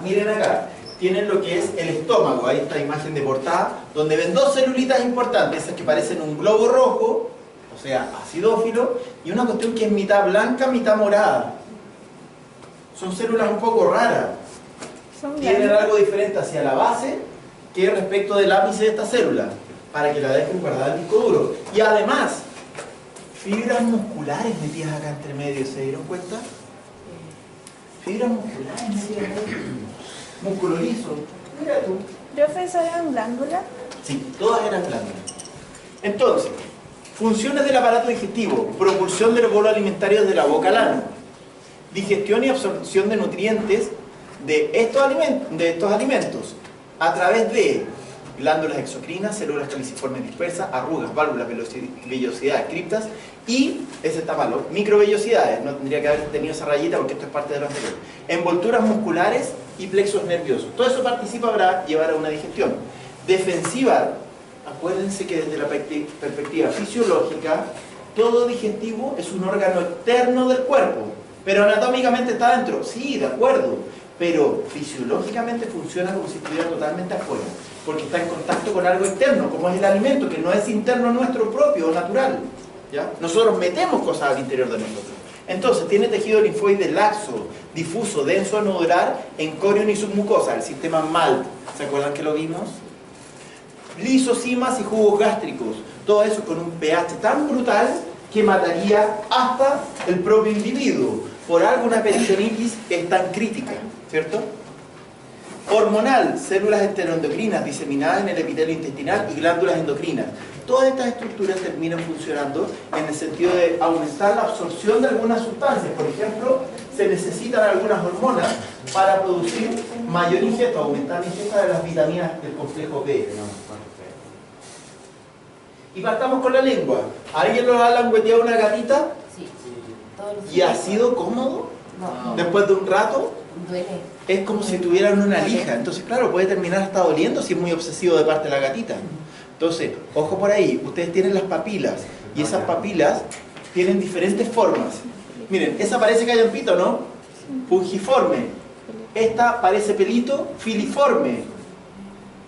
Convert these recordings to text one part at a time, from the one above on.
Miren acá, tienen lo que es el estómago, ahí está la imagen de portada, donde ven dos celulitas importantes, esas que parecen un globo rojo, o sea, acidófilo, y una cuestión que es mitad blanca, mitad morada. Son células un poco raras. Tienen algo diferente hacia la base que respecto del ápice de esta célula, para que la dejen guardada en el disco duro. Y además, fibras musculares metidas acá entre medio, ¿se dieron cuenta? Fibras musculares metidas acá. Músculo liso. Mira tú. ¿Profe, eso eran glándulas? Sí, todas eran glándulas. Entonces, funciones del aparato digestivo: propulsión de los bolos alimentarios de la boca al ano, digestión y absorción de nutrientes de estos alimentos a través de glándulas exocrinas, células caliciformes dispersas, arrugas, válvulas, vellosidades, criptas y, ese está malo, microvellosidades. No tendría que haber tenido esa rayita porque esto es parte de lo anterior. Envolturas musculares y plexos nerviosos. Todo eso participa para llevar a una digestión. Defensiva, acuérdense que desde la perspectiva fisiológica, todo digestivo es un órgano externo del cuerpo, pero anatómicamente está dentro. Sí, de acuerdo, pero fisiológicamente funciona como si estuviera totalmente afuera, porque está en contacto con algo externo, como es el alimento, que no es interno nuestro propio o natural. ¿Ya? Nosotros metemos cosas al interior de nosotros. Entonces, tiene tejido linfoide laxo, difuso, denso, anudular, en corion y submucosa, el sistema MALT. ¿Se acuerdan que lo vimos? Lisosimas y jugos gástricos. Todo eso con un pH tan brutal que mataría hasta el propio individuo. Por algo una peritonitis es tan crítica, ¿cierto? Hormonal, células enteroendocrinas diseminadas en el epitelio intestinal y glándulas endocrinas. Todas estas estructuras terminan funcionando en el sentido de aumentar la absorción de algunas sustancias. Por ejemplo, se necesitan algunas hormonas para producir mayor ingesta, aumentar la ingesta de las vitaminas del complejo B. Y partamos con la lengua. ¿Alguien lo ha langueteado una gatita? Sí. ¿Y ha sido cómodo? No. Después de un rato, Duele. es como si tuvieran una lija. Entonces, claro, puede terminar hasta doliendo si es muy obsesivo de parte de la gatita. Entonces, ojo por ahí, ustedes tienen las papilas, y esas papilas tienen diferentes formas. Miren, esa parece callampito, ¿no? Pungiforme. Esta parece pelito, filiforme,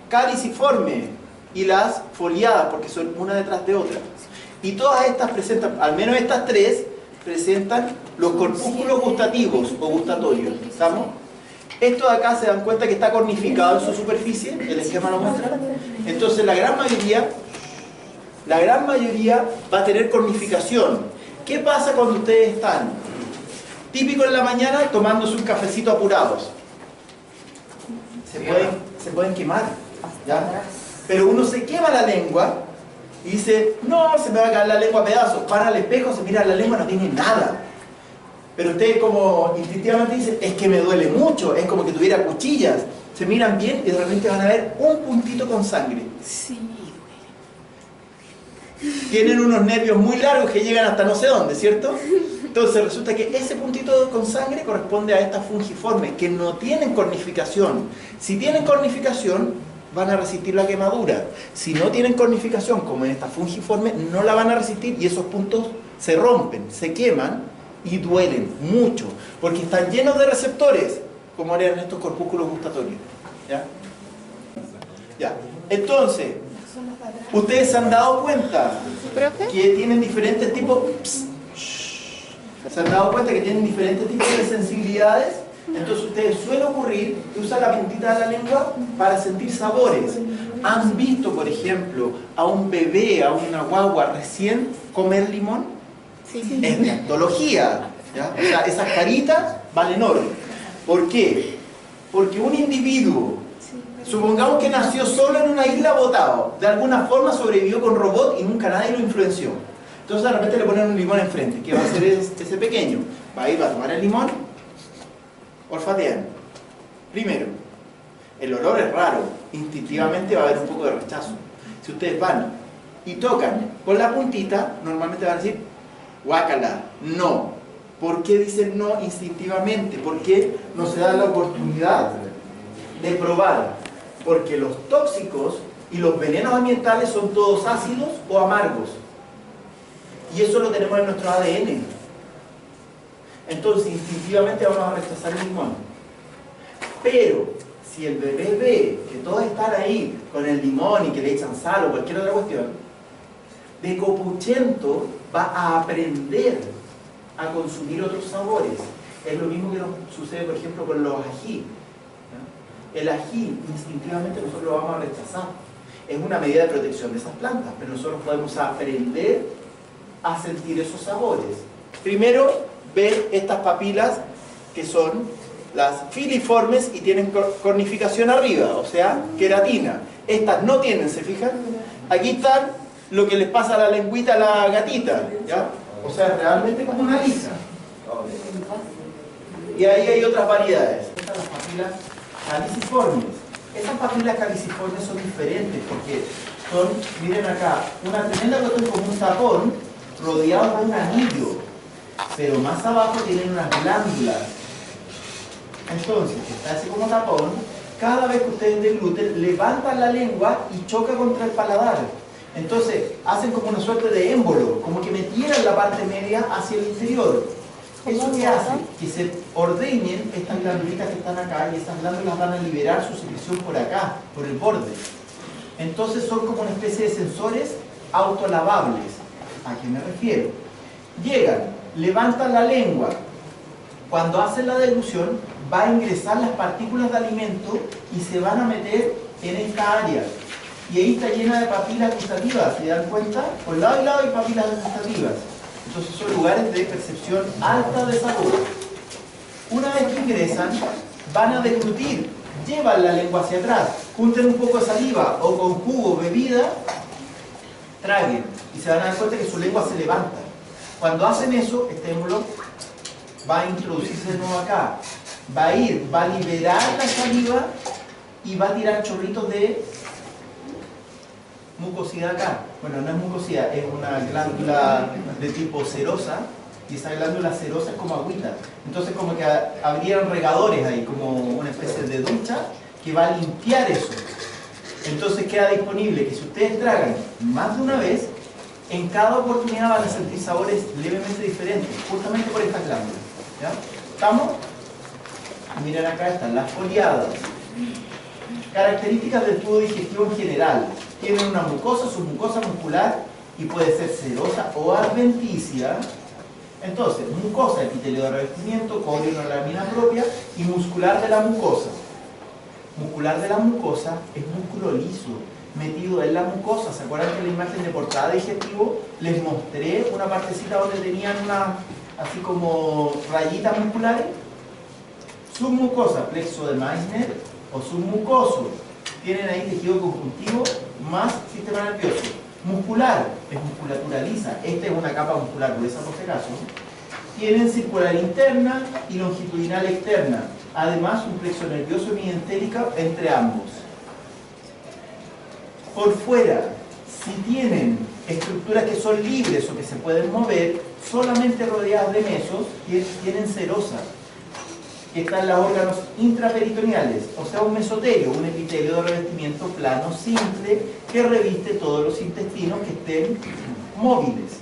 caliciforme, y las foliadas, porque son una detrás de otra. Y todas estas presentan, al menos estas tres, presentan los corpúsculos gustativos o gustatorios. ¿Estamos? Esto de acá se dan cuenta que está cornificado en su superficie, el esquema lo muestra. Entonces la gran mayoría va a tener cornificación. ¿Qué pasa cuando ustedes están? Típico en la mañana tomándose un cafecito apurados. Se pueden quemar, ¿ya? Pero uno se quema la lengua y dice, no, se me va a caer la lengua a pedazos. Para el espejo, se mira la lengua, no tiene nada. Pero ustedes como instintivamente dicen, es que me duele mucho, es como que tuviera cuchillas. Se miran bien y de repente van a ver un puntito con sangre. Sí, Tienen unos nervios muy largos que llegan hasta no sé dónde, ¿cierto? Entonces resulta que ese puntito con sangre corresponde a estas fungiformes, que no tienen cornificación. Si tienen cornificación, van a resistir la quemadura. Si no tienen cornificación, como en esta fungiforme, no la van a resistir y esos puntos se rompen, se queman y duelen mucho, porque están llenos de receptores, como eran estos corpúsculos gustatorios. ¿Ya? Ya. Entonces, ustedes se han dado cuenta que tienen diferentes tipos... ¿Se han dado cuenta que tienen diferentes tipos de sensibilidades? Entonces ustedes suele ocurrir que usan la puntita de la lengua para sentir sabores. ¿Han visto, por ejemplo, a un bebé, a una guagua recién comer limón? sí. Es de antología, ¿ya? O sea, esas caritas valen oro. ¿Por qué? Porque un individuo, supongamos que nació solo en una isla botado, de alguna forma sobrevivió con robot y nunca nadie lo influenció. Entonces de repente le ponen un limón enfrente. ¿Qué va a hacer ese pequeño? Va a ir a tomar el limón, olfatean. Primero, el olor es raro, instintivamente va a haber un poco de rechazo. Si ustedes van y tocan con la puntita, normalmente van a decir, guácala, no. ¿Por qué dicen no instintivamente? ¿Por qué no se da la oportunidad de probar? Porque los tóxicos y los venenos ambientales son todos ácidos o amargos. Y eso lo tenemos en nuestro ADN. Entonces, instintivamente vamos a rechazar el limón. Pero si el bebé ve que todos están ahí con el limón y que le echan sal o cualquier otra cuestión, de copuchento va a aprender a consumir otros sabores. Es lo mismo que nos sucede, por ejemplo, con los ají. El ají, instintivamente nosotros lo vamos a rechazar. Es una medida de protección de esas plantas, pero nosotros podemos aprender a sentir esos sabores. Primero, ve estas papilas que son las filiformes y tienen cornificación arriba, o sea, queratina. Estas no tienen, ¿se fijan? Aquí están lo que les pasa a la lengüita a la gatita, ¿ya? O sea, realmente como una lija. Y ahí hay otras variedades. Estas son las papilas caliciformes. Esas papilas caliciformes son diferentes porque son, miren acá, una tremenda cuestión como un tapón rodeado de un anillo, pero más abajo tienen unas glándulas. Entonces, está así como tapón, cada vez que ustedes degluten, levantan la lengua y choca contra el paladar. Entonces, hacen como una suerte de émbolo, como que metieran la parte media hacia el interior. ¿Eso qué hace? Que se ordeñen estas glándulitas que están acá y estas glándulas van a liberar su secreción por acá, por el borde. Entonces son como una especie de sensores autolavables. ¿A qué me refiero? Llegan, levantan la lengua. Cuando hacen la deglución, va a ingresar las partículas de alimento y se van a meter en esta área. Y ahí está llena de papilas gustativas, ¿se dan cuenta? Por lado y lado hay papilas gustativas. Entonces son lugares de percepción alta de sabor. Una vez que ingresan, van a deglutir, llevan la lengua hacia atrás, junten un poco de saliva o con jugo, bebida, traguen y se van a dar cuenta que su lengua se levanta. Cuando hacen eso, este émbolo va a introducirse de nuevo acá, va a liberar la saliva y va a tirar chorritos de mucosidad acá. Bueno, no es mucosidad, es una glándula de tipo serosa y esa glándula serosa es como agüita. Entonces como que habrían regadores ahí, como una especie de ducha que va a limpiar eso. Entonces queda disponible que si ustedes tragan más de una vez, en cada oportunidad van a sentir sabores levemente diferentes, justamente por estas glándulas. ¿Ya? ¿Estamos? Miren acá están las foliadas. Características del tubo digestivo en general. Tienen una mucosa, submucosa muscular y puede ser serosa o adventicia. Entonces, mucosa, epitelio de revestimiento, cobre, una lámina propia y muscular de la mucosa. Muscular de la mucosa es músculo liso, metido en la mucosa. ¿Se acuerdan que en la imagen de portada de digestivo les mostré una partecita donde tenían una, así como rayitas musculares? Submucosa, plexo de Meissner o submucoso. Tienen ahí tejido conjuntivo más sistema nervioso. Muscular, es musculatura lisa. Esta es una capa muscular gruesa por si acaso. Tienen circular interna y longitudinal externa. Además, un plexo nervioso mientérico entre ambos. Por fuera, si tienen estructuras que son libres o que se pueden mover, solamente rodeadas de mesos, tienen serosa, que están los órganos intraperitoneales, o sea, un mesotelio, un epitelio de revestimiento plano simple que reviste todos los intestinos que estén móviles.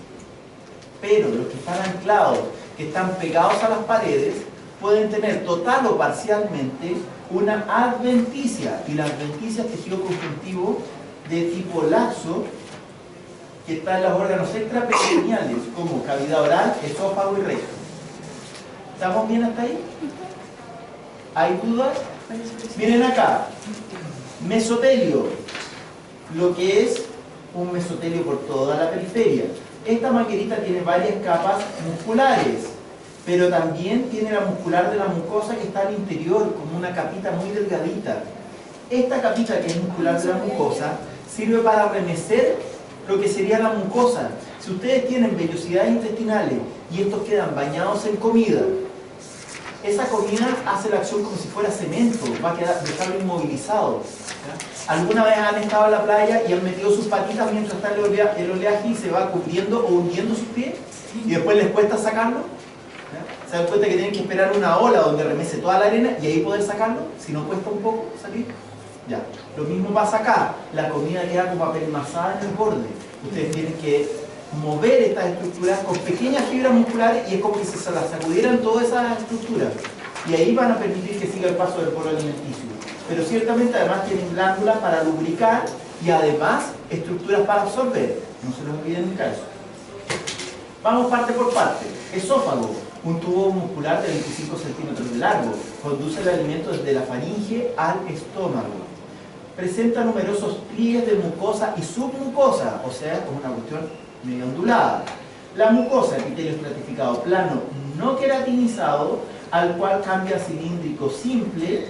Pero los que están anclados, que están pegados a las paredes, pueden tener total o parcialmente una adventicia, y la adventicia es tejido conjuntivo de tipo laxo que está en los órganos extraperitoneales como cavidad oral, esófago y recto. ¿Estamos bien hasta ahí? ¿Hay dudas? Miren acá, mesotelio, lo que es un mesotelio por toda la periferia. Esta maquerita tiene varias capas musculares, pero también tiene la muscular de la mucosa que está al interior, como una capita muy delgadita. Esta capita que es muscular de la mucosa sirve para remecer lo que sería la mucosa. Si ustedes tienen vellosidades intestinales y estos quedan bañados en comida, esa comida hace la acción como si fuera cemento, va a dejarlo inmovilizado. ¿Ya? ¿Alguna vez han estado en la playa y han metido sus patitas mientras está el oleaje y se va cubriendo o hundiendo sus pies? Y después les cuesta sacarlo. ¿Ya? ¿Se dan cuenta que tienen que esperar una ola donde remese toda la arena y ahí poder sacarlo? Si no cuesta un poco salir. Ya. Lo mismo pasa acá, la comida queda como apelmazada en el borde. Ustedes tienen que mover estas estructuras con pequeñas fibras musculares y es como que se las sacudieran todas esas estructuras. y ahí van a permitir que siga el paso del bolo alimenticio. Pero ciertamente además tienen glándulas para lubricar y además estructuras para absorber. No se les olvide nunca eso. Vamos parte por parte. Esófago, un tubo muscular de 25 centímetros de largo, conduce el alimento desde la faringe al estómago. Presenta numerosos pliegues de mucosa y submucosa, o sea, como una cuestión medio ondulada. La mucosa, epitelio estratificado plano, no queratinizado, al cual cambia cilíndrico simple,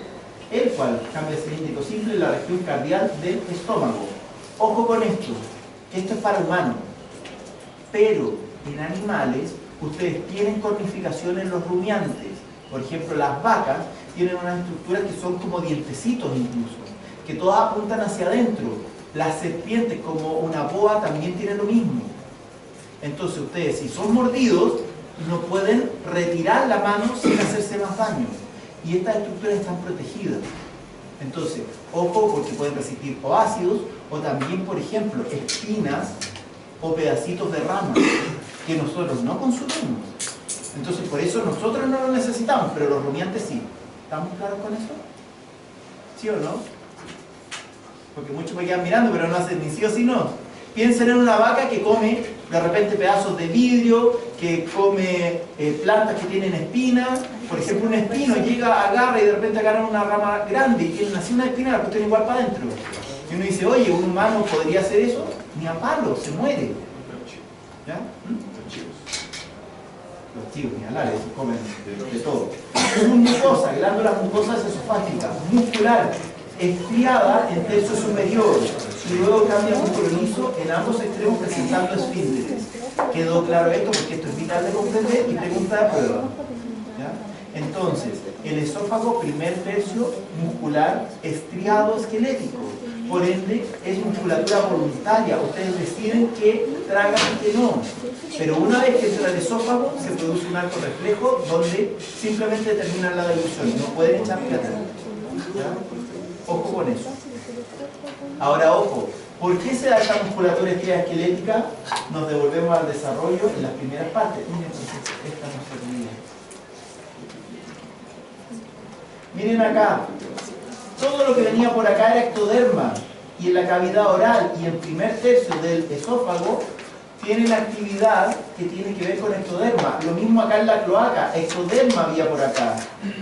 en la región cardial del estómago. Ojo con esto es para humanos, pero en animales ustedes tienen cornificación en los rumiantes. Por ejemplo, las vacas tienen unas estructuras que son como dientecitos incluso, que todas apuntan hacia adentro. Las serpientes, como una boa, también tienen lo mismo. Entonces ustedes, si son mordidos, no pueden retirar la mano sin hacerse más daño. Y estas estructuras están protegidas. Entonces, ojo, porque pueden resistir o ácidos, o también, por ejemplo, espinas o pedacitos de rama que nosotros no consumimos. Entonces, por eso nosotros no lo necesitamos, pero los rumiantes sí. ¿Estamos claros con eso? ¿Sí o no? Porque muchos me quedan mirando, pero no hacen ni sí o sí no. Piensen en una vaca que come de repente pedazos de vidrio, que come plantas que tienen espinas. Por ejemplo, un espino llega, agarra y de repente agarra una rama grande y tiene así una espina, la cuestión igual para adentro. Y uno dice, oye, ¿un humano podría hacer eso? Ni a palo, se muere. ¿Ya? Los chivos, ni hablar, esos comen de todo. Mucosa, glándulas mucosas esofágicas, muscular, estriada en tercio superior y luego cambia a músculo liso en ambos extremos presentando esfínteres. ¿Quedó claro esto? Porque esto es vital de comprender y pregunta de prueba. ¿Ya? Entonces, el esófago, primer tercio muscular estriado esquelético. Por ende, es musculatura voluntaria. Ustedes deciden que tragan y que no. Pero una vez que entra el esófago, se produce un arco reflejo donde simplemente termina la dilución y no pueden echar plata. Ojo con eso. Ahora, ojo. ¿Por qué se da esta musculatura estriada esquelética? Nos devolvemos al desarrollo en las primeras partes. Miren, esta no se olvida. Miren acá. Todo lo que venía por acá era ectoderma, y en la cavidad oral y en primer tercio del esófago tienen actividad que tiene que ver con ectoderma. Lo mismo acá en la cloaca, ectoderma había por acá,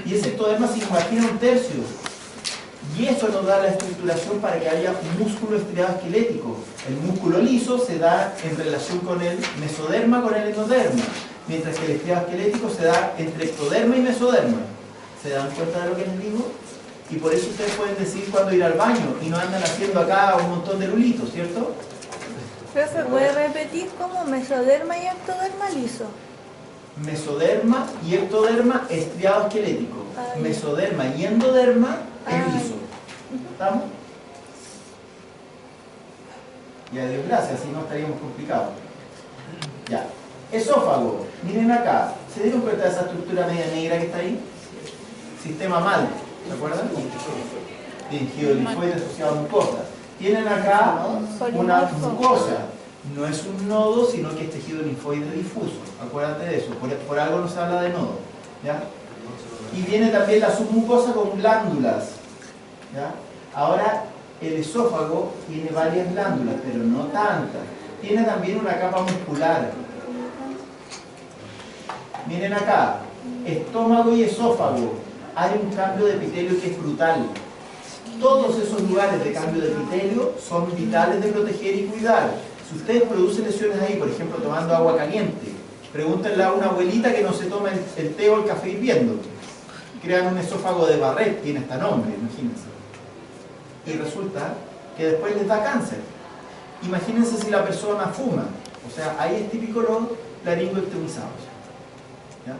y ese ectoderma se imagina un tercio, y eso nos da la estructuración para que haya un músculo estriado esquelético. El músculo liso se da en relación con el mesoderma, con el endoderma, mientras que el estriado esquelético se da entre ectoderma y mesoderma. ¿Se dan cuenta de lo que les digo? Y por eso ustedes pueden decidir cuándo ir al baño y no andan haciendo acá un montón de rulitos, ¿cierto? Pero se puede repetir como mesoderma y ectoderma liso. Mesoderma y ectoderma estriado esquelético. Mesoderma y endoderma es liso. ¿Estamos? Y a Dios gracias, si no estaríamos complicados. Ya. Esófago. Miren acá. ¿Se dieron cuenta de esa estructura media negra que está ahí? Sistema mal. ¿Se acuerdan? Tejido linfoide asociado a mucosa. Tienen acá una mucosa. No es un nodo, sino que es tejido linfoide difuso. Acuérdate de eso. Por algo no se habla de nodo. ¿Ya? Y viene también la submucosa con glándulas. ¿Ya? Ahora, el esófago tiene varias glándulas, pero no tantas. Tiene también una capa muscular. Miren acá. Estómago y esófago. Hay un cambio de epitelio que es brutal. Todos esos lugares de cambio de epitelio son vitales de proteger y cuidar. Si ustedes producen lesiones ahí, por ejemplo, tomando agua caliente, pregúntenle a una abuelita que no se toma el té o el café hirviendo. Crean un esófago de Barrett, tiene hasta nombre, imagínense. Y resulta que después les da cáncer. Imagínense si la persona fuma. O sea, ahí es típico los laringoectomizados. ¿Ya?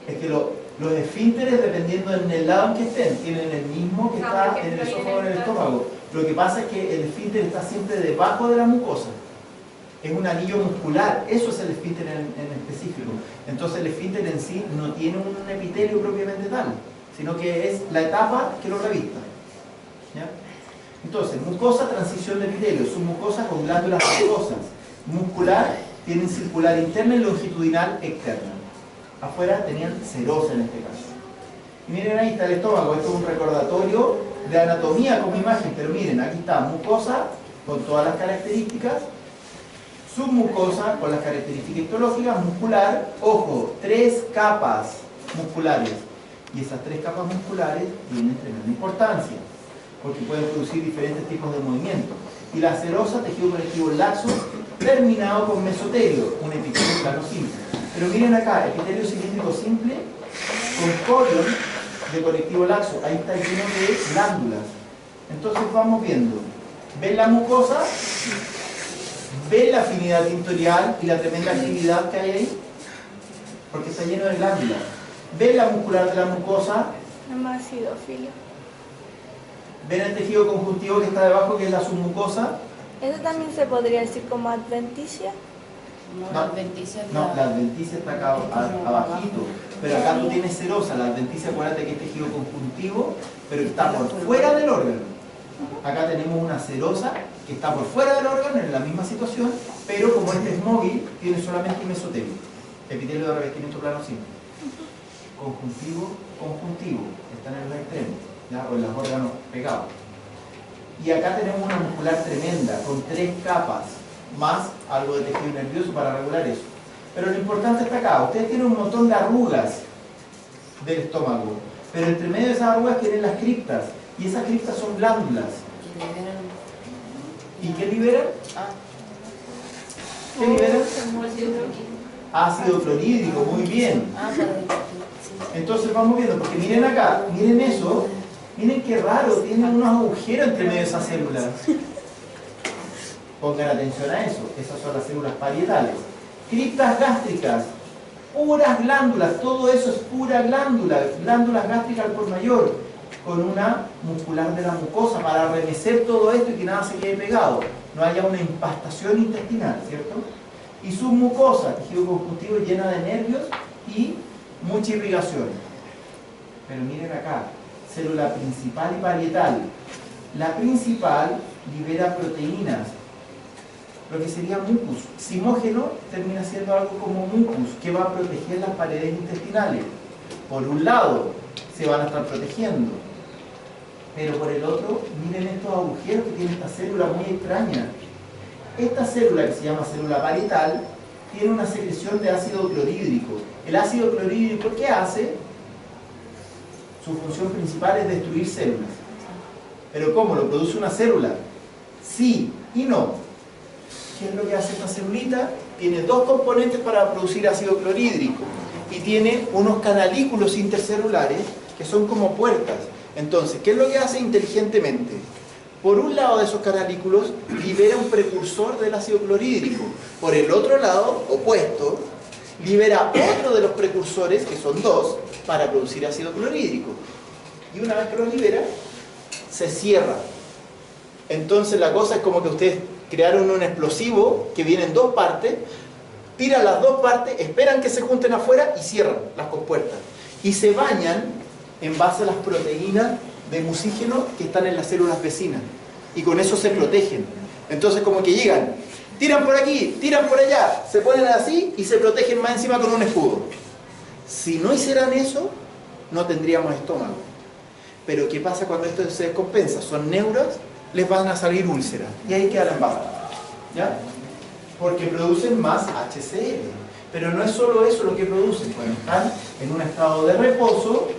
Es que los esfínteres, dependiendo en el lado en que estén, tienen el mismo que está en el esófago o en el estómago. Lo que pasa es que el esfínter está siempre debajo de la mucosa. Es un anillo muscular, eso es el esfínter en específico. Entonces el esfínter en sí no tiene un epitelio propiamente tal, sino que es la etapa que lo revista. ¿Ya? Entonces, mucosa, transición de epitelio, submucosa con glándulas mucosas, muscular, tienen circular interna y longitudinal externa. Afuera tenían serosa en este caso. Y miren, ahí está el estómago. Esto es un recordatorio de anatomía como imagen, pero miren, aquí está mucosa con todas las características, submucosa con las características histológicas, muscular, ojo, 3 capas musculares. Y esas 3 capas musculares tienen tremenda importancia, porque pueden producir diferentes tipos de movimientos. Y la serosa, tejido conectivo laxo, terminado con mesotelio, un epitelio plano simple. Pero miren acá, epitelio cilíndrico simple con corion de conectivo laxo. Ahí está lleno de glándulas. Entonces vamos viendo. ¿Ven la mucosa? ¿Ven la afinidad tintorial y la tremenda actividad que hay ahí? Porque está lleno de glándulas. ¿Ven la muscular de la mucosa? Hemacidófilo. ¿Ven el tejido conjuntivo que está debajo, que es la submucosa? ¿Eso también se podría decir como adventicia? No, la adventicia está acá abajito, pero acá tú tienes serosa. La adventicia, acuérdate que es tejido conjuntivo, pero está por fuera del órgano. Acá tenemos una serosa que está por fuera del órgano, en la misma situación, pero como este es móvil, tiene solamente mesotelio, epitelio de revestimiento plano simple. Conjuntivo, están en los extremos, ¿ya? O en los órganos pegados. Y acá tenemos una muscular tremenda, con 3 capas, más algo de tejido nervioso para regular eso. Pero lo importante está acá. Ustedes tienen un montón de arrugas del estómago, pero entre medio de esas arrugas tienen las criptas, y esas criptas son glándulas. ¿Y qué liberan? ¿Qué liberan? Ácido clorhídrico, muy bien. Entonces vamos viendo, porque miren acá, miren eso, miren qué raro, tienen unos agujeros entre medio de esas células. Pongan atención a eso, esas son las células parietales. Criptas gástricas, puras glándulas, todo eso es pura glándula, glándulas gástricas al por mayor, con una muscular de la mucosa para remecer todo esto y que nada se quede pegado, no haya una impastación intestinal, ¿cierto? Y submucosa, tejido conjuntivo llena de nervios y mucha irrigación. Pero miren acá, célula principal y parietal. La principal libera proteínas, lo que sería mucus. Simógeno termina siendo algo como mucus, que va a proteger las paredes intestinales. Por un lado, se van a estar protegiendo, pero por el otro, miren estos agujeros que tiene esta célula muy extraña. Esta célula, que se llama célula parietal, tiene una secreción de ácido clorhídrico. El ácido clorhídrico, ¿qué hace? Su función principal es destruir células. ¿Pero cómo? ¿Lo produce una célula? Sí y no. ¿Qué es lo que hace esta celulita? Tiene 2 componentes para producir ácido clorhídrico y tiene unos canalículos intercelulares que son como puertas. Entonces, ¿qué es lo que hace inteligentemente? Por un lado de esos canalículos libera un precursor del ácido clorhídrico. Por el otro lado, opuesto, libera otro de los precursores, que son 2, para producir ácido clorhídrico. Y una vez que lo libera, se cierra. Entonces la cosa es como que ustedes crearon un explosivo que viene en 2 partes, tiran las 2 partes, esperan que se junten afuera y cierran las compuertas. Y se bañan en base a las proteínas de mucígeno que están en las células vecinas. Y con eso se protegen. Entonces como que llegan, tiran por aquí, tiran por allá, se ponen así y se protegen más encima con un escudo. Si no hicieran eso, no tendríamos estómago. Pero ¿qué pasa cuando esto se descompensa? Son neuras, les van a salir úlceras y ahí queda la embajada, ¿ya? Porque producen más HCl. Pero no es solo eso lo que producen. Cuando están en un estado de reposo,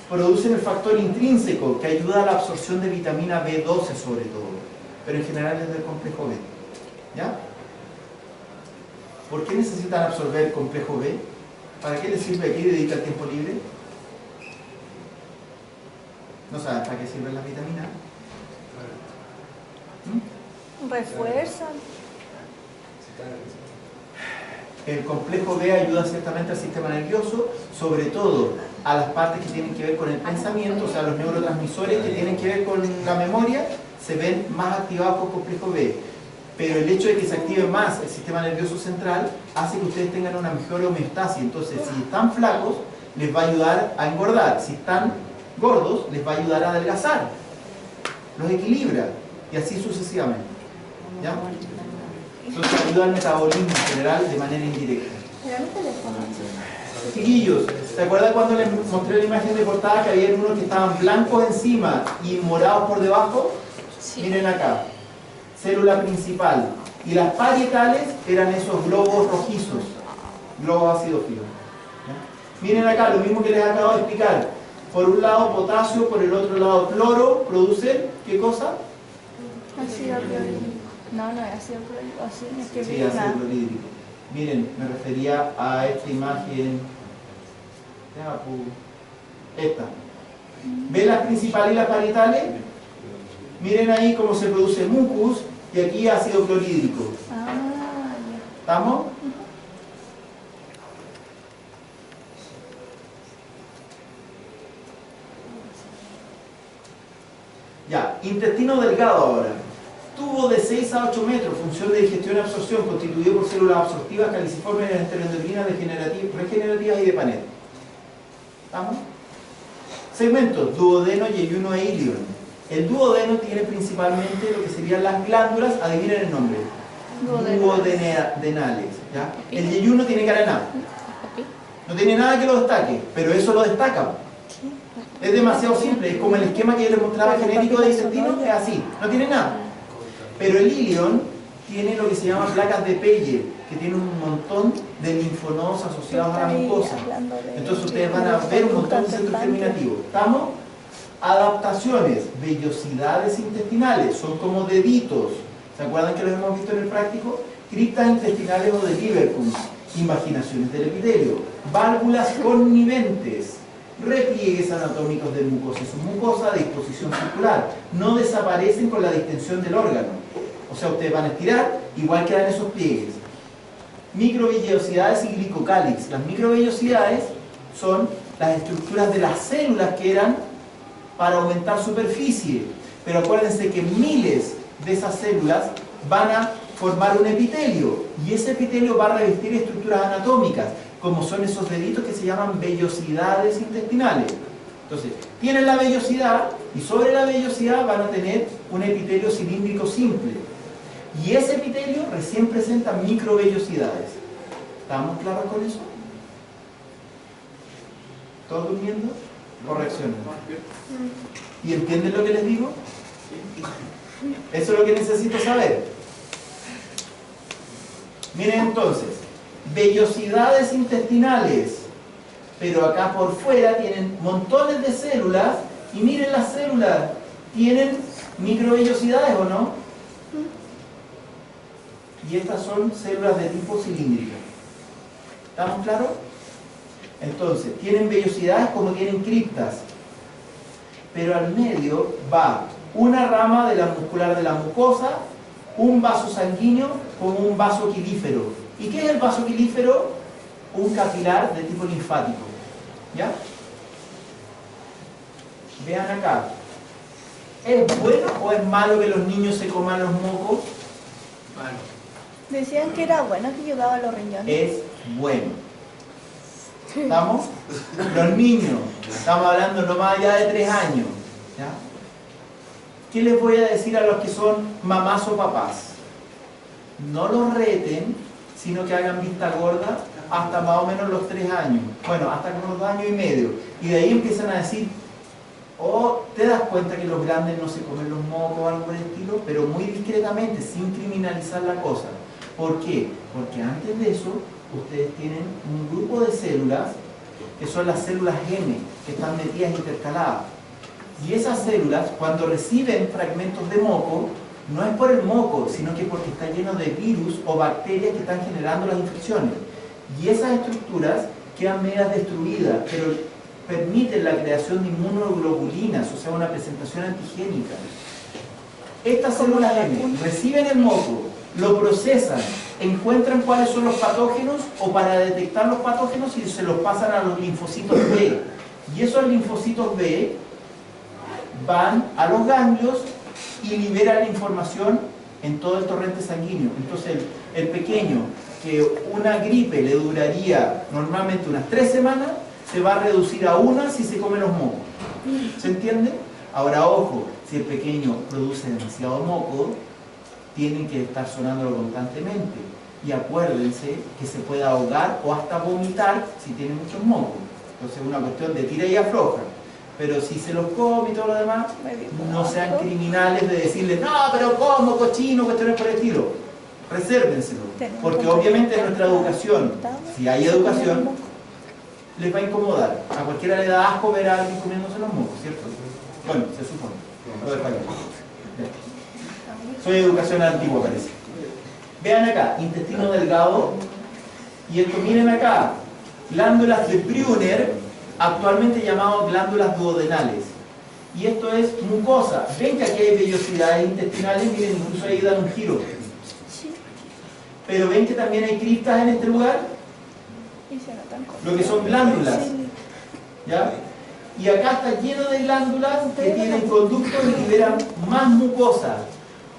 producen el factor intrínseco que ayuda a la absorción de vitamina B12 sobre todo, pero en general es del complejo B, ¿ya? ¿Por qué necesitan absorber complejo B? ¿Para qué les sirve aquí dedicar tiempo libre? ¿No saben para qué sirven las vitaminas? Refuerzan. El complejo B ayuda ciertamente al sistema nervioso, sobre todo a las partes que tienen que ver con el pensamiento, o sea, los neurotransmisores que tienen que ver con la memoria, se ven más activados por complejo B. Pero el hecho de que se active más el sistema nervioso central hace que ustedes tengan una mejor homeostasis. Entonces, si están flacos, les va a ayudar a engordar. Si están gordos, les va a ayudar a adelgazar. Los equilibra y así sucesivamente. ¿Ya? Entonces ayuda al metabolismo en general de manera indirecta. Pero mi teléfono. Chiquillos, ¿se acuerdan cuando les mostré la imagen de portada que había unos que estaban blancos encima y morados por debajo? Sí. Miren acá, célula principal. Y las parietales eran esos globos rojizos, globos ácido-filo. Miren acá, lo mismo que les acabo de explicar. Por un lado potasio, por el otro lado cloro, producen, ¿qué cosa? Ácido clorhídrico. No, no es ácido clorhídrico. Sí, es que Sí, vi ácido una. clorhídrico. Miren, me refería a esta imagen. Esta. ¿Ven las principales y las parietales? Miren ahí cómo se produce mucus y aquí ácido clorhídrico. Ah, ya. ¿Estamos? Ya, intestino delgado ahora. Tubo de 6 a 8 metros, función de digestión y absorción, constituido por células absortivas, caliciformes, enteroendocrinas, regenerativas y de Panett. ¿Estamos? Segmentos, duodeno, yeyuno e ilion. El duodeno tiene principalmente lo que serían las glándulas, adivinen el nombre, duodenales. ¿Ya? El yeyuno tiene cara de nada. No tiene nada que lo destaque, pero eso lo destaca. Es demasiado simple, es como el esquema que yo les mostraba genérico de intestino, es así, no tiene nada. Pero el ilion tiene lo que se llama placas de Peye, que tiene un montón de linfonodos asociados a la mucosa. Entonces ustedes van a ver un montón de centros germinativos. ¿Estamos? Adaptaciones, vellosidades intestinales, son como deditos. ¿Se acuerdan que los hemos visto en el práctico? Criptas intestinales o de Lieberkühn, invaginaciones del epitelio, válvulas conniventes, repliegues anatómicos de mucosa y submucosa de disposición circular. No desaparecen con la distensión del órgano. O sea, ustedes van a estirar, igual quedan esos pliegues. Microvellosidades y glicocálix. Las microvellosidades son las estructuras de las células que eran para aumentar superficie. Pero acuérdense que miles de esas células van a formar un epitelio. Y ese epitelio va a revestir estructuras anatómicas, como son esos deditos que se llaman vellosidades intestinales. Entonces, tienen la vellosidad y sobre la vellosidad van a tener un epitelio cilíndrico simple. Y ese epitelio recién presenta microvellosidades. ¿Estamos claros con eso? ¿Todos durmiendo? Corrección. ¿Y entienden lo que les digo? Eso es lo que necesito saber. Miren entonces, vellosidades intestinales, pero acá por fuera tienen montones de células y miren las células, ¿tienen microvellosidades o no? Y estas son células de tipo cilíndrico. ¿Estamos claros? Entonces, tienen vellosidades como tienen criptas, pero al medio va una rama de la muscular de la mucosa, un vaso sanguíneo como un vaso quilífero. ¿Y qué es el vaso quilífero? Un capilar de tipo linfático. ¿Ya? Vean acá. ¿Es bueno o es malo que los niños se coman los mocos? Malo. Decían que era bueno que ayudaba a los riñones. Es bueno. ¿Estamos? Los niños, estamos hablando no más allá de 3 años. ¿Ya? ¿Qué les voy a decir a los que son mamás o papás? No los reten, sino que hagan vista gorda hasta más o menos los 3 años. Bueno, hasta como los 2 años y medio. Y de ahí empiezan a decir, oh, te das cuenta que los grandes no se comen los mocos o algo por el estilo, pero muy discretamente, sin criminalizar la cosa. ¿Por qué? Porque antes de eso, ustedes tienen un grupo de células que son las células M, que están metidas intercaladas. Y esas células, cuando reciben fragmentos de moco, no es por el moco, sino que porque está lleno de virus o bacterias que están generando las infecciones. Y esas estructuras quedan medias destruidas, pero permiten la creación de inmunoglobulinas, o sea, una presentación antigénica. Estas células M reciben el moco, lo procesan, encuentran cuáles son los patógenos o para detectar los patógenos y se los pasan a los linfocitos B. Y esos linfocitos B van a los ganglios y liberan la información en todo el torrente sanguíneo. Entonces el pequeño, que una gripe le duraría normalmente unas 3 semanas, se va a reducir a 1 si se come los mocos. ¿Se entiende? Ahora ojo, si el pequeño produce demasiado moco, tienen que estar sonándolo constantemente. Y acuérdense que se puede ahogar o hasta vomitar si tienen muchos mocos. Entonces es una cuestión de tira y afloja. Pero si se los come y todo lo demás, no sean criminales de decirle, no, pero ¿cómo, cochino, cuestiones por el estilo? Resérvenselo. Porque obviamente en nuestra educación, si hay educación, les va a incomodar. A cualquiera le da asco ver a alguien comiéndose los mocos, ¿cierto? Bueno, se supone. Lo dejo ahí. Soy educación antigua, parece. Vean acá, intestino delgado. Y esto, miren acá, glándulas de Brunner, actualmente llamadas glándulas duodenales. Y esto es mucosa. Ven que aquí hay vellosidades intestinales, miren, incluso ahí dan un giro. Pero ven que también hay criptas en este lugar, lo que son glándulas. ¿Ya? Y acá está lleno de glándulas que tienen conductos y liberan más mucosa.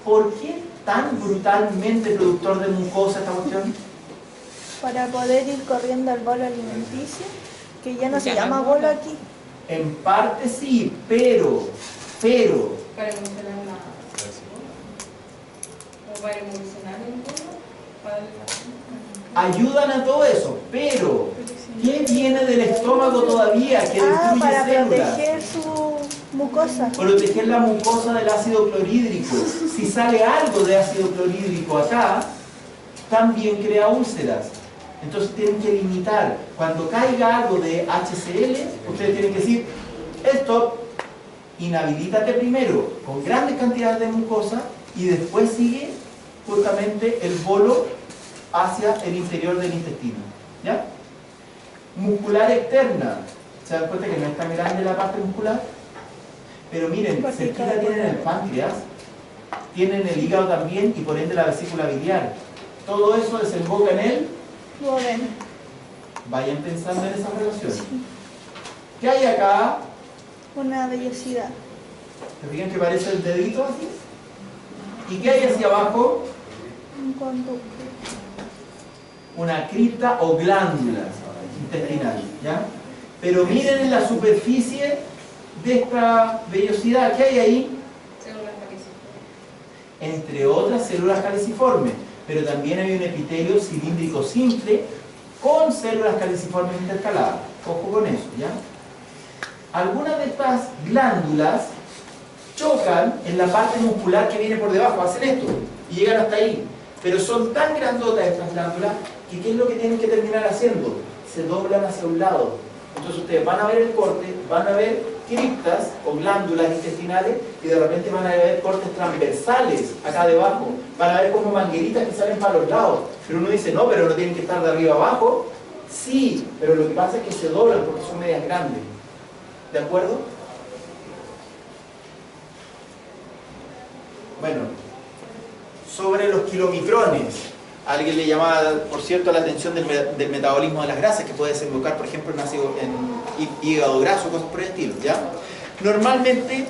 ¿Por qué tan brutalmente productor de mucosa esta cuestión? Para poder ir corriendo al bolo alimenticio, que ya no se llama bolo aquí. En parte sí, pero Para emulsionar la... ¿O para emulsionar el bolo? ayudan a todo eso, pero ¿qué viene del estómago todavía que destruye para células? proteger su mucosa. Proteger la mucosa del ácido clorhídrico. Si sale algo de ácido clorhídrico acá, también crea úlceras. Entonces tienen que limitar. Cuando caiga algo de HCl, ustedes tienen que decir, stop, inhabilítate primero con grandes cantidades de mucosa y después sigue justamente el bolo hacia el interior del intestino. ¿Ya? Muscular externa. ¿Se dan cuenta que no es tan grande la parte muscular? Pero miren, cerquita tienen el páncreas, tienen el hígado también y por ende la vesícula biliar. Todo eso desemboca en el Duodeno. Vayan pensando en esa relación. ¿Qué hay acá? Una vellosidad. ¿Se fijan que parece el dedito así? ¿Y qué hay hacia abajo? Un conducto. Una cripta o glándula intestinal, ¿ya? Pero miren en la superficie de esta vellosidad, ¿qué hay ahí? Células caliciformes. Entre otras células caliciformes, pero también hay un epitelio cilíndrico simple con células caliciformes intercaladas. Ojo con eso, ¿ya? Algunas de estas glándulas chocan en la parte muscular que viene por debajo, hacen esto y llegan hasta ahí. Pero son tan grandotas estas glándulas que ¿qué es lo que tienen que terminar haciendo? Se doblan hacia un lado. Entonces ustedes van a ver el corte, van a ver criptas o glándulas intestinales y de repente van a ver cortes transversales acá debajo. Van a ver como mangueritas que salen para los lados. Pero uno dice, no, pero no tienen que estar de arriba abajo. Sí, pero lo que pasa es que se doblan porque son medias grandes. ¿De acuerdo? Bueno, sobre los kilomicrones. Alguien le llamaba, por cierto, la atención del metabolismo de las grasas, que puede desembocar, por ejemplo, en hígado graso, cosas por el estilo, ¿ya? Normalmente,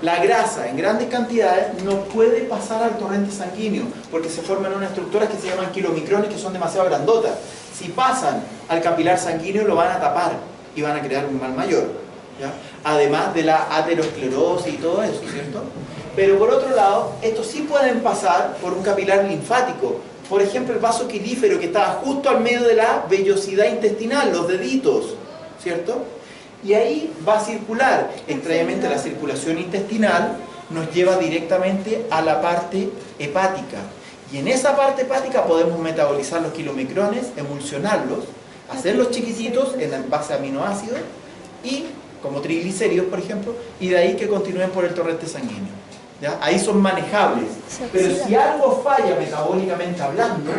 la grasa en grandes cantidades no puede pasar al torrente sanguíneo, porque se forman unas estructuras que se llaman kilomicrones, que son demasiado grandotas. Si pasan al capilar sanguíneo, lo van a tapar y van a crear un mal mayor, ¿ya? Además de la aterosclerosis y todo eso, ¿cierto? Pero por otro lado, estos sí pueden pasar por un capilar linfático. Por ejemplo, el vaso quilífero que estaba justo al medio de la vellosidad intestinal, los deditos, ¿cierto? Y ahí va a circular. Extrañamente, la circulación intestinal nos lleva directamente a la parte hepática. Y en esa parte hepática podemos metabolizar los kilomicrones, emulsionarlos, hacerlos chiquititos en base a aminoácidos y como triglicéridos, por ejemplo, y de ahí que continúen por el torrente sanguíneo. ¿Ya? Ahí son manejables. Pero si algo falla metabólicamente hablando,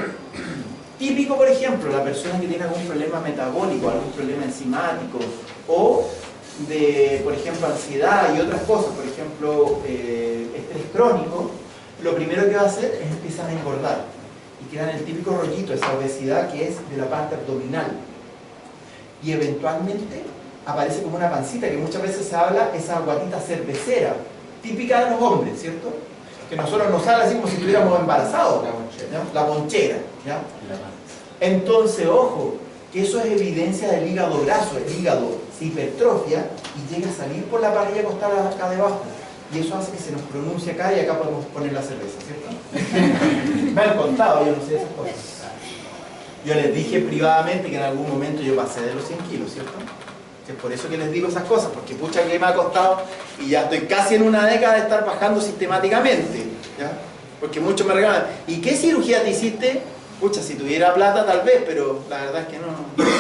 típico, por ejemplo, la persona que tiene algún problema metabólico, algún problema enzimático, o de, por ejemplo, ansiedad y otras cosas, por ejemplo, estrés crónico, lo primero que va a hacer es empezar a engordar. Y queda en el típico rollito, esa obesidad que es de la parte abdominal. Y eventualmente aparece como una pancita, que muchas veces se habla, esa guatita cervecera, típica de los hombres, ¿cierto? Que nosotros nos sale así como si estuviéramos embarazados, la ponchera, ¿ya? Entonces, ojo, que eso es evidencia del hígado graso. El hígado se hipertrofia y llega a salir por la parrilla costal acá debajo. Y eso hace que se nos pronuncie acá y acá podemos poner la cerveza, ¿cierto? Me han contado, yo no sé esas cosas. Yo les dije privadamente que en algún momento yo pasé de los 100 kilos, ¿cierto? Es por eso que les digo esas cosas, porque pucha que me ha costado y ya estoy casi en una década de estar bajando sistemáticamente, ¿ya? Porque muchos me regalan, ¿y qué cirugía te hiciste? Pucha, si tuviera plata tal vez, pero la verdad es que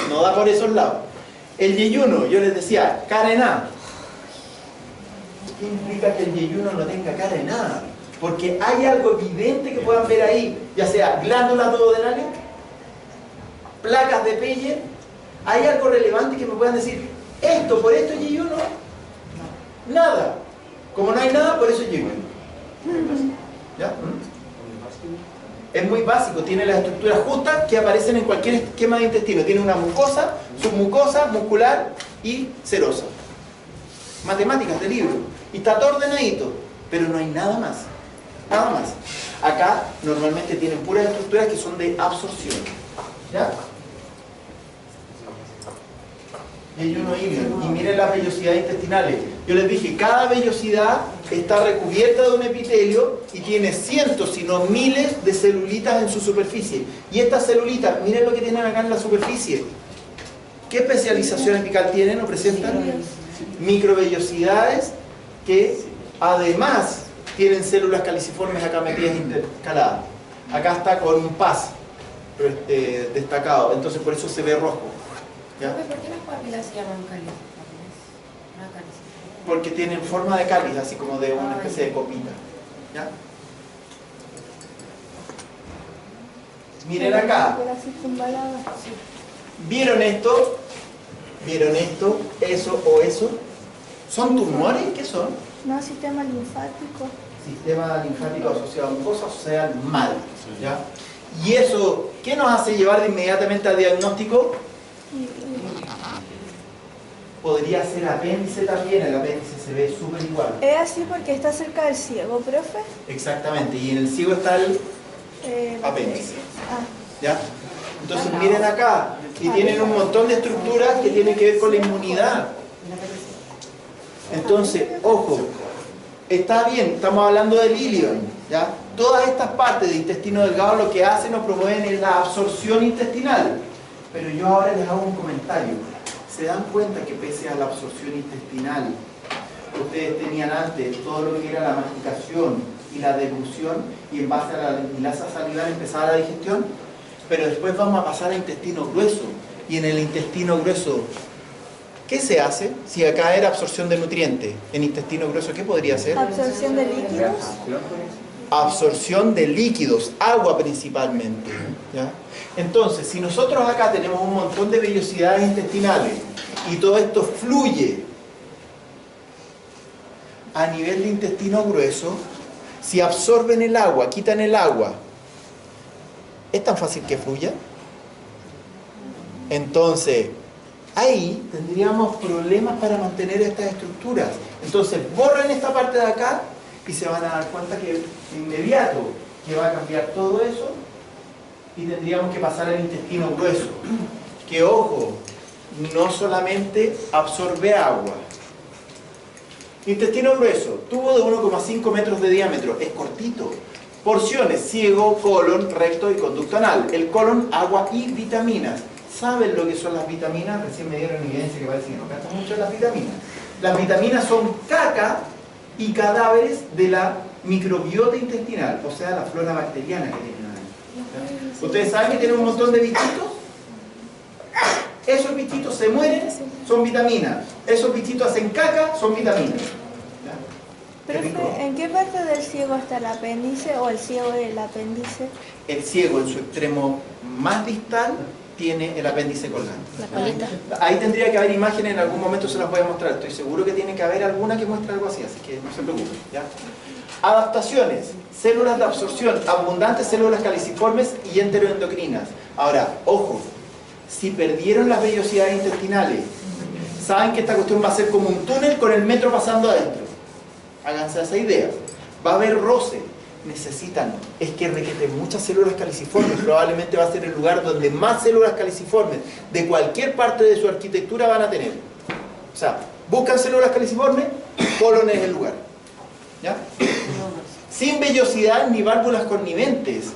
no da por esos lados. El yeyuno, yo les decía, cara en nada. ¿Qué implica que el yeyuno no tenga cara en nada? Porque hay algo evidente que puedan ver ahí, ya sea glándulas duodenales, placas de Pelle. ¿Hay algo relevante que me puedan decir, esto, por esto es yeyuno? Nada. Como no hay nada, por eso es yeyuno. ¿Ya? Es muy básico, tiene las estructuras justas que aparecen en cualquier esquema de intestino. Tiene una mucosa, submucosa, muscular y serosa. Matemáticas de libro. Y está todo ordenadito, pero no hay nada más. Nada más. Acá normalmente tienen puras estructuras que son de absorción. ¿Ya? Yeyuno híbrido. Y miren las vellosidades intestinales. Yo les dije, cada vellosidad está recubierta de un epitelio y tiene cientos, si no miles, de celulitas en su superficie. Y estas celulitas, miren lo que tienen acá en la superficie. ¿Qué especialización apical tienen o presentan? Microvellosidades que además tienen células caliciformes acá metidas intercaladas. Acá está con un paz destacado, entonces por eso se ve rojo. ¿Ya? ¿Por qué las papilas se llaman cáliz? Porque tienen forma de cáliz, así como de una especie de copita. ¿Ya? Miren acá. ¿Vieron esto? ¿Vieron esto? ¿Eso o eso? ¿Son tumores? ¿Qué son? No, sistema linfático. Sistema linfático asociado a mucosa, o sea, mal. ¿Ya? ¿Y eso qué nos hace llevar de inmediatamente al diagnóstico? Podría ser apéndice también, el apéndice se ve súper igual. Es así porque está cerca del ciego, profe. Exactamente, y en el ciego está el apéndice. Ah. ¿Ya? Entonces miren acá, y tienen un montón de estructuras que tienen que ver con la inmunidad. Entonces, ojo, está bien, estamos hablando del ilion, ¿ya? Todas estas partes de intestino delgado lo que hacen o promueven es la absorción intestinal. Pero yo ahora les hago un comentario. ¿Se dan cuenta que pese a la absorción intestinal, ustedes tenían antes todo lo que era la masticación y la deglución, y en base a la lipilasa salival empezaba la digestión? Pero después vamos a pasar al intestino grueso, y en el intestino grueso, ¿qué se hace? Si acá era absorción de nutrientes, en intestino grueso, ¿qué podría ser? Absorción de líquidos. Absorción de líquidos, agua principalmente, ¿ya? Entonces, si nosotros acá tenemos un montón de vellosidades intestinales y todo esto fluye a nivel de intestino grueso, si absorben el agua, quitan el agua, ¿es tan fácil que fluya? Entonces, ahí tendríamos problemas para mantener estas estructuras. Entonces, borren esta parte de acá y se van a dar cuenta que de inmediato que va a cambiar todo eso y tendríamos que pasar al intestino grueso, que ojo, no solamente absorbe agua. Intestino grueso, tubo de 1,5 metros de diámetro, es cortito. Porciones, ciego, colon, recto y conducto anal. El colon, agua y vitaminas. ¿Saben lo que son las vitaminas? Recién me dieron evidencia que parece que no cantan mucho las vitaminas. Las vitaminas son caca y cadáveres de la microbiota intestinal, o sea, la flora bacteriana que tienen ahí. ¿Ustedes saben que tienen un montón de bichitos? Esos bichitos se mueren, son vitaminas. Esos bichitos hacen caca, son vitaminas. Profe, ¿en qué parte del ciego está el apéndice o el ciego del apéndice? El ciego, en su extremo más distal, tiene el apéndice colgante. Ahí tendría que haber imágenes, en algún momento se las voy a mostrar. Estoy seguro que tiene que haber alguna que muestre algo así, así que no se preocupen, ¿ya? Adaptaciones, células de absorción, abundantes células caliciformes y enteroendocrinas. Ahora, ojo, si perdieron las vellosidades intestinales, saben que esta cuestión va a ser como un túnel con el metro pasando adentro. Háganse esa idea. Va a haber roce. Necesitan, es que requieren muchas células caliciformes. Probablemente va a ser el lugar donde más células caliciformes de cualquier parte de su arquitectura van a tener. O sea, buscan células caliciformes, colon es el lugar. sin vellosidad ni válvulas conniventes,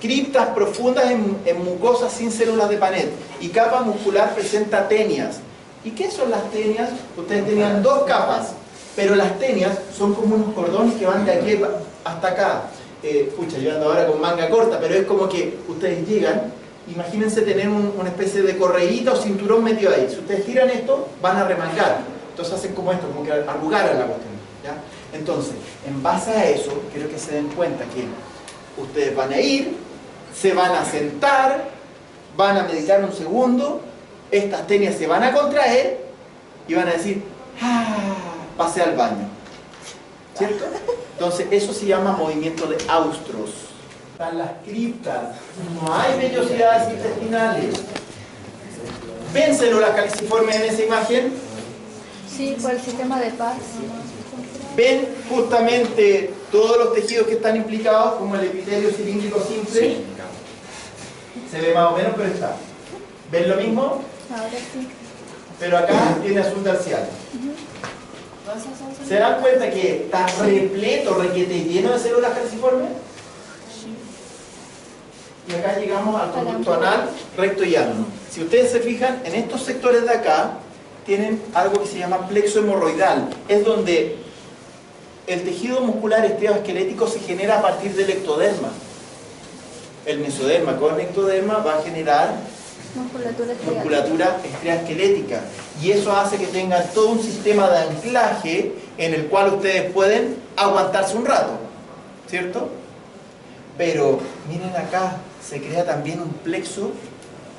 criptas profundas en mucosas sin células de Paneth, y capa muscular presenta tenias. ¿Y qué son las tenias? Ustedes tenían dos capas, pero las tenias son como unos cordones que van de aquí hasta acá. Pucha, yo ando ahora con manga corta, pero es como que ustedes llegan, imagínense tener una especie de correíta o cinturón metido ahí. Si ustedes tiran esto, van a remangar. Entonces hacen como esto, como que arrugaran la cuestión, ¿ya? Entonces, en base a eso, quiero que se den cuenta que ustedes van a ir, se van a sentar, van a meditar un segundo, estas tenias se van a contraer y van a decir, pasé al baño, ¿cierto? Entonces eso se llama movimiento de austros. Están las criptas, no hay vellosidades intestinales. ¿Ven células caliciformes en esa imagen? Sí, por el sistema de paz. ¿Ven justamente todos los tejidos que están implicados, como el epitelio cilíndrico simple? Sí. Se ve más o menos, pero está. ¿Ven lo mismo? Ahora sí. Pero acá tiene azul terciario. ¿Se dan cuenta que está repleto, requete lleno de células caliciformes? Y acá llegamos al conducto anal, recto y ano. Si ustedes se fijan, en estos sectores de acá tienen algo que se llama plexo hemorroidal. Es donde el tejido muscular estriado-esquelético se genera a partir del ectoderma. El mesoderma con el ectoderma va a generar musculatura estriado-esquelética. Y eso hace que tengan todo un sistema de anclaje en el cual ustedes pueden aguantarse un rato, ¿cierto? Pero miren acá, se crea también un plexo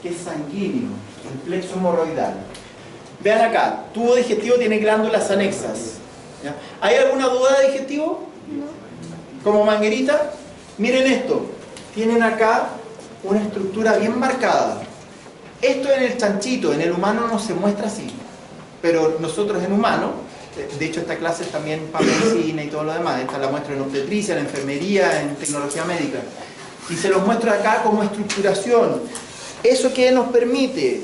que es sanguíneo, el plexo hemorroidal. Vean acá, tubo digestivo tiene glándulas anexas, ¿ya? ¿Hay alguna duda de digestivo? No. ¿Como manguerita? Miren esto, tienen acá una estructura bien marcada. Esto en el chanchito, en el humano no se muestra así, pero nosotros en humano, de hecho esta clase es también para medicina y todo lo demás, esta la muestro en obstetricia, en enfermería, en tecnología médica, y se los muestro acá como estructuración. ¿Eso qué nos permite?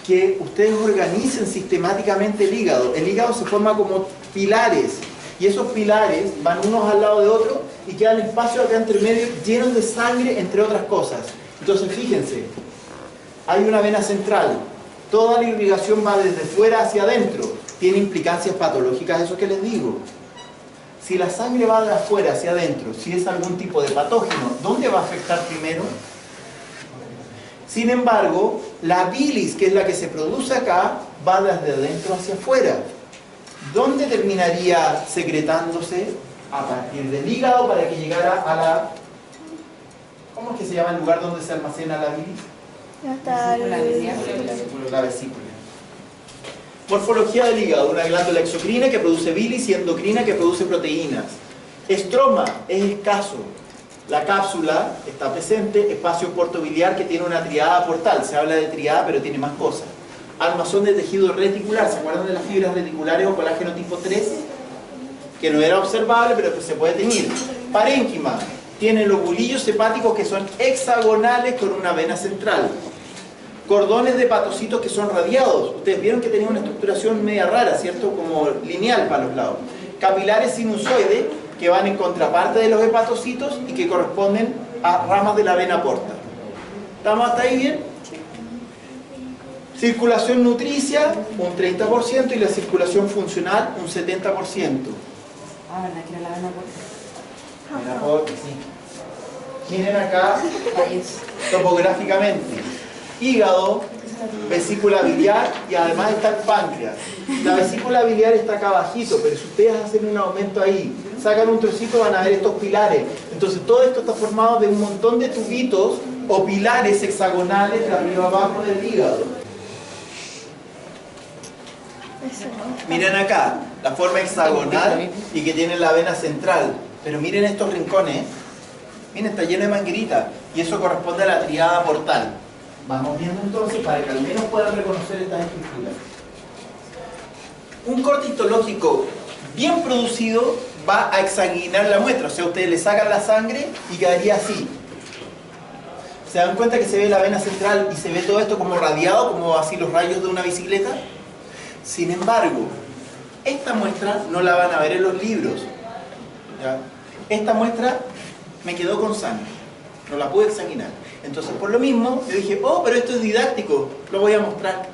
Que ustedes organicen sistemáticamente el hígado. El hígado se forma como pilares, y esos pilares van unos al lado de otros y quedan espacios acá entre medio llenos de sangre, entre otras cosas. Entonces fíjense, hay una vena central, toda la irrigación va desde fuera hacia adentro, tiene implicancias patológicas, eso que les digo. Si la sangre va de afuera hacia adentro, si es algún tipo de patógeno, ¿dónde va a afectar primero? Sin embargo, la bilis, que es la que se produce acá, va desde adentro hacia afuera. ¿Dónde terminaría secretándose? A partir del hígado para que llegara a la... ¿Cómo es que se llama el lugar donde se almacena la bilis? Hasta La vesícula. Morfología del hígado, una glándula exocrina que produce bilis y endocrina que produce proteínas. Estroma es escaso. La cápsula está presente, espacio portobiliar que tiene una triada portal. Se habla de triada, pero tiene más cosas. Armazón de tejido reticular. ¿Se acuerdan de las fibras reticulares o colágeno tipo 3? Que no era observable, pero se puede teñir. Parénquima. Tiene lobulillos hepáticos que son hexagonales con una vena central. Cordones de hepatocitos que son radiados. Ustedes vieron que tenía una estructuración media rara, ¿cierto? Como lineal para los lados. Capilares sinusoides que van en contraparte de los hepatocitos y que corresponden a ramas de la vena porta. ¿Estamos hasta ahí bien? Circulación nutricia, un 30%, y la circulación funcional, un 70%. Ah, ¿verdad que era la vena porta? Vena porta, sí. Miren acá, Ahí es. topográficamente. Hígado, vesícula biliar y además está el páncreas. La vesícula biliar está acá abajito, pero si ustedes hacen un aumento ahí, sacan un trocito, van a ver estos pilares. Entonces todo esto está formado de un montón de tubitos o pilares hexagonales de arriba abajo del hígado. Miren acá, la forma hexagonal y que tiene la vena central. Pero miren estos rincones, miren, está lleno de mangueritas y eso corresponde a la triada portal. Vamos viendo entonces para que al menos puedan reconocer estas estructuras. Un corte histológico bien producido va a exsanguinar la muestra, o sea, ustedes le sacan la sangre y quedaría así. ¿Se dan cuenta que se ve la vena central y se ve todo esto como radiado, como así los rayos de una bicicleta? Sin embargo, esta muestra no la van a ver en los libros, ¿ya? esta muestra me quedó con sangre, no la pude examinar. Entonces, por lo mismo, yo dije, oh, pero esto es didáctico, lo voy a mostrar.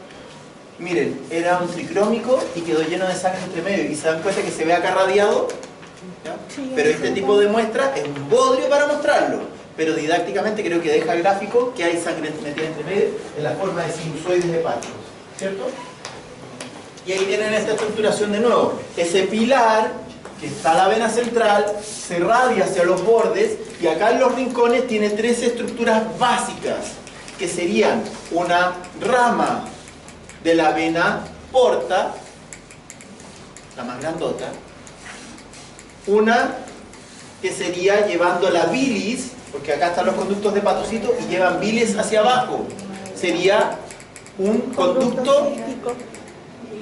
Miren, era un tricrómico y quedó lleno de sangre entre medio. Y se dan cuenta que se ve acá radiado, ¿ya? Sí, Pero este tipo de muestra es un bodrio para mostrarlo. Pero didácticamente creo que deja el gráfico que hay sangre metida entre medio en la forma de sinusoides hepáticos, ¿cierto? Y ahí tienen esta estructuración de nuevo. Ese pilar, que está la vena central, se radia hacia los bordes y acá en los rincones tiene tres estructuras básicas, que serían una rama de la vena porta, la más grandota, una que sería llevando la bilis, porque acá están los conductos de hepatocitos y llevan bilis hacia abajo, sería un conducto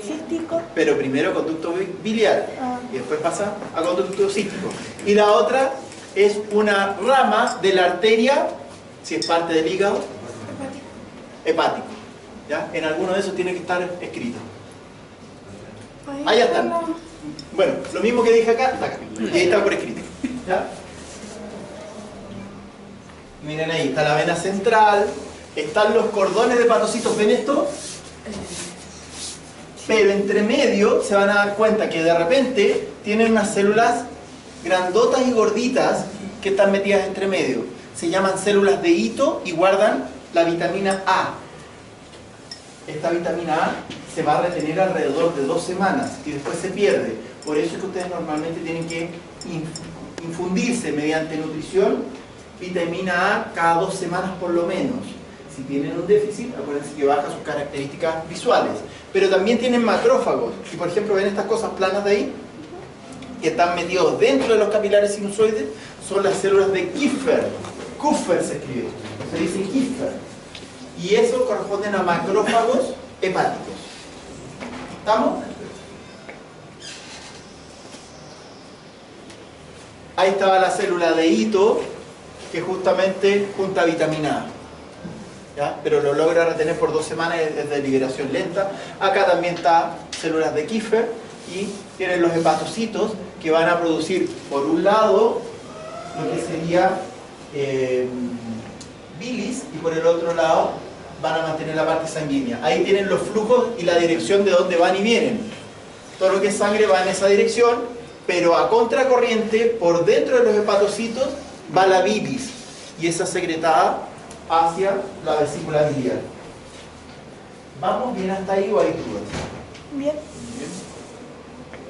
cístico, pero primero conducto biliar y después pasa a conducto cístico. Y la otra es una rama de la arteria, si es parte del hígado, hepático. ¿Ya? En alguno de esos tiene que estar escrito. Ahí están. Bueno, lo mismo que dije acá, está acá. Y ahí está por escrito. ¿Ya? Miren ahí, está la vena central, están los cordones de hepatocitos, ¿ven esto? Pero entre medio se van a dar cuenta que de repente tienen unas células grandotas y gorditas que están metidas entre medio. Se llaman células de hito y guardan la vitamina A. Esta vitamina A se va a retener alrededor de 2 semanas y después se pierde. Por eso es que ustedes normalmente tienen que infundirse mediante nutrición vitamina A cada 2 semanas por lo menos. Si tienen un déficit, acuérdense que baja sus características visuales. Pero también tienen macrófagos. Y por ejemplo, ven estas cosas planas de ahí, que están metidos dentro de los capilares sinusoides, son las células de Kiefer. Kupfer se escribe, se dice Kiefer. Y eso corresponden a macrófagos hepáticos. ¿Estamos? Ahí estaba la célula de hito, que justamente junta vitamina A. ¿Ya? Pero lo logra retener por 2 semanas, es de liberación lenta. Acá también está células de Kiefer y tienen los hepatocitos que van a producir, por un lado, lo que sería bilis y por el otro lado van a mantener la parte sanguínea. Ahí tienen los flujos y la dirección de dónde van y vienen. Todo lo que es sangre va en esa dirección, pero a contracorriente, por dentro de los hepatocitos, va la bilis y esa secretada hacia la vesícula biliar. ¿Vamos bien hasta ahí o hay dudas? Bien.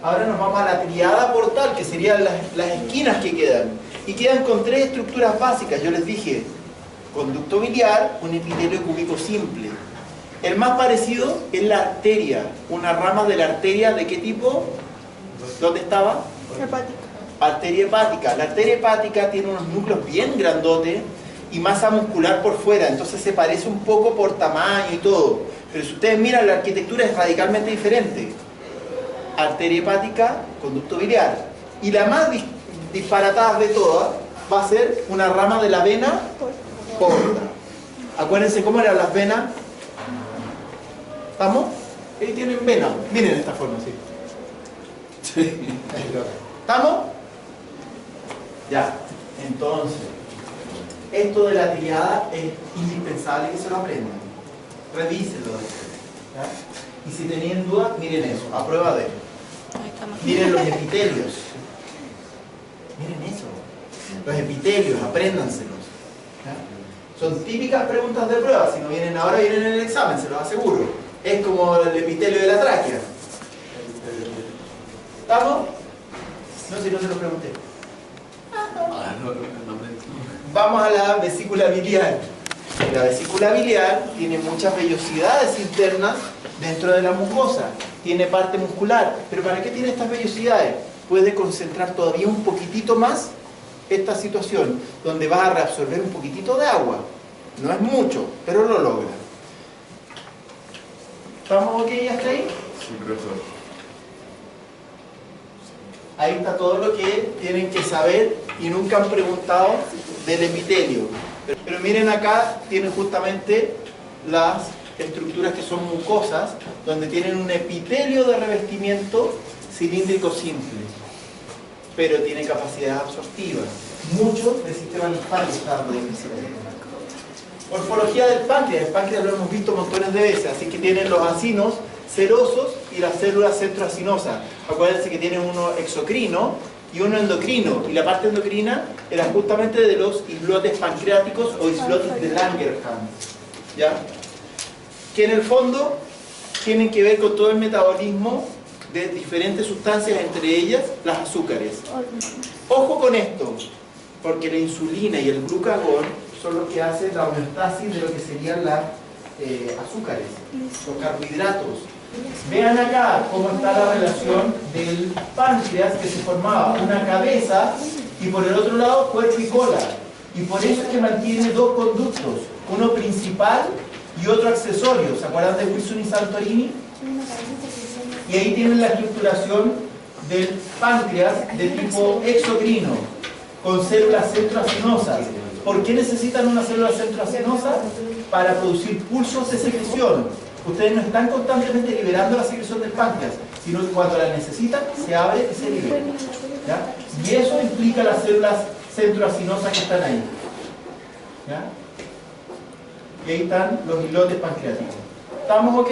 Ahora nos vamos a la triada portal, que serían las esquinas que quedan. Y quedan con 3 estructuras básicas. Yo les dije, conducto biliar, un epitelio cúbico simple. El más parecido es la arteria, una rama de la arteria, ¿de qué tipo? ¿Dónde estaba? Hepática. Arteria hepática. La arteria hepática tiene unos núcleos bien grandotes y masa muscular por fuera, entonces se parece un poco por tamaño y todo. Pero si ustedes miran, la arquitectura es radicalmente diferente. Arteria hepática, conducto biliar. Y la más disparatada de todas va a ser una rama de la vena porta. Acuérdense cómo eran las venas. ¿Estamos? Ahí tienen vena. Miren esta forma, sí. ¿Estamos? Ya. Entonces, esto de la triada es indispensable que se lo aprendan. Revísenlo después. ¿Ya? Y si tenían dudas, miren eso, a prueba de. Miren los epitelios. Miren eso. Los epitelios, apréndanselos. ¿Ya? Son típicas preguntas de prueba. Si no vienen ahora, vienen en el examen, se los aseguro. Es como el epitelio de la tráquea. ¿Estamos? No, si no se lo pregunté. Vamos a la vesícula biliar. La vesícula biliar tiene muchas vellosidades internas dentro de la mucosa. Tiene parte muscular. ¿Pero para qué tiene estas vellosidades? Puede concentrar todavía un poquitito más esta situación, donde vas a reabsorber un poquitito de agua. No es mucho, pero lo logra. ¿Estamos ok hasta ahí? Sí, profesor. Ahí está todo lo que tienen que saber y nunca han preguntado del epitelio. Pero miren acá, tienen justamente las estructuras que son mucosas, donde tienen un epitelio de revestimiento cilíndrico simple. pero tiene capacidad absortiva. Mucho del sistema linfático está dando déficit. Morfología del páncreas. El páncreas lo hemos visto montones de veces, así que tienen los acinos serosos y las células centroacinosas. Acuérdense que tienen uno exocrino y uno endocrino, y la parte endocrina era justamente de los islotes pancreáticos o islotes de Langerhans, ¿ya? Que en el fondo tienen que ver con todo el metabolismo de diferentes sustancias, entre ellas las azúcares. Ojo con esto, porque la insulina y el glucagón son los que hacen la homeostasis de lo que serían las azúcares, los carbohidratos. Vean acá cómo está la relación del páncreas, que se formaba una cabeza y por el otro lado cuerpo y cola. Y por eso es que mantiene dos conductos, uno principal y otro accesorio. ¿Se acuerdan de Wilson y Santorini? Y ahí tienen la estructuración del páncreas de tipo exocrino, con células centroacinosas. ¿Por qué necesitan una célula centroacinosa? Para producir pulsos de secreción. Ustedes no están constantemente liberando la secreción del páncreas, sino que cuando la necesitan, se abre y se libera. ¿Ya? Y eso implica las células centroacinosas que están ahí. ¿Ya? Y ahí están los islotes pancreáticos. ¿Estamos ok?